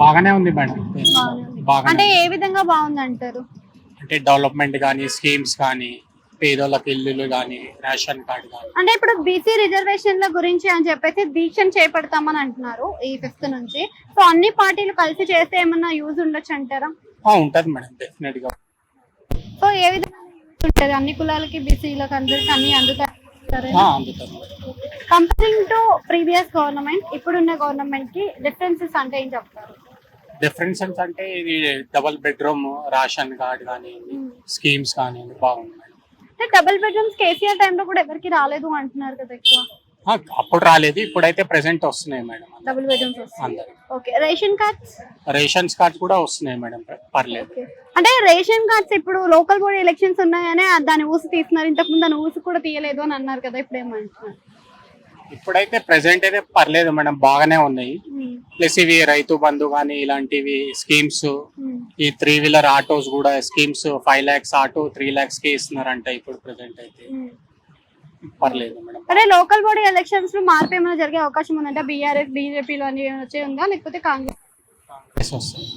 బాగానే ఉంది మేడం. బాగానే ఉంది. బాగానే అంటే ఉంది. ఏ విధంగా బాగుందంటారు? అంటే డెవలప్మెంట్ కానీ, స్కీమ్స్ కానీ, పేదోళ్ళకి ఇల్లులు కానీ, రేషన్ కార్డు కానీ. అంటే ఇప్పుడు బీసీ రిజర్వేషన్ల గురించి అని చెప్పేసి దీక్షను చేపడతామని అంటున్నారు ఈ 5th నుంచి. సో అన్ని పార్టీలు కలిసి చేస్తే ఏమన్నా యూజ్ ఉండొచ్చు అంటారా? ఉంటది మేడం, డెఫినెట్ గా. సో ఏ విధంగా యూజ్ ఉంటుంది? అన్ని కులాలకి బీసీలకు అందరికి అన్ని అందుతాయి. అందుతుంది madam. Comparing to previous government ఇప్పుడున్న గవర్నమెంట్ కి డిఫరెన్సెస్ అంటే ఏం చెప్తారు? డిఫరెన్సెస్ అంటే ఇది డబుల్ బెడ్రూమ్, రేషన్ కార్డు కానీ, స్కీమ్స్ కానీ బాగుంది మేడం. అంటే డబుల్ బెడ్రూమ్స్ కేసీఆర్ టైంలో కూడా ఎవరికి రాలేదు అంటున్నారు కదా ఎక్కువ. అప్పుడు రాలేదు, ఇప్పుడైతే ప్రెసెంట్ వస్తున్నాయి మేడం. డబుల్ బెడ్రూమ్స్ వస్తాయి. అందరు okay, ration cards? Rations cards కూడా వస్తున్నాయి మేడం, పర్లేదు. అంటే రేషన్ కార్డ్స్ ఇప్పుడు లోకల్ బాడీ ఎలక్షన్స్ ఉన్నాయనే దాన్ని ఊసి తీస్తున్నారు. ఇంతకు ముందు దాన్ని ఊసి కూడా తీయలేదు అని అన్నారు కదా, ఇప్పుడు ఏమంటున్నారు? ఇప్పుడైతే ప్రెసెంట్ అయితే పర్లేదు మేడం, బాగానే ఉన్నాయి. ప్లస్ ఇవి రైతు బంధు కానీ ఇలాంటివి స్కీమ్స్, ఈ 3 వీలర్ ఆటోస్ కూడా స్కీమ్స్ 5 lakhs ఆటో 3 lakhs కి ఇస్తున్నారంట ఇప్పుడు ప్రెసెంట్ అయితే. పర్లేదు మేడం. అదే లోకల్ బాడీ ఎలక్షన్స్ లో మార్పు ఏమైనా జరిగే అవకాశం ఉందంటే బీఆర్ఎస్ బీజేపీలో అని వచ్చే ఉందా, లేకపోతే కాంగ్రెస్ వస్తుంది.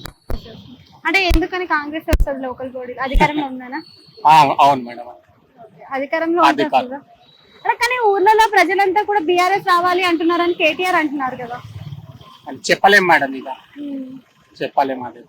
అంటే ఎందుకని కాంగ్రెస్ వస్తుంది లోకల్ బాడీ అధికారంలో ఉందనా? అవును మేడం. అధికారంలో ఉంటుంది కదా. అదే కానీ ఊర్లలో ప్రజలంతా కూడా బీఆర్ఎస్ రావాలి అంటున్నారని కేటీఆర్ అంటున్నారు కదా. చెప్పలేం మేడం, ఇక చెప్పలేం అది.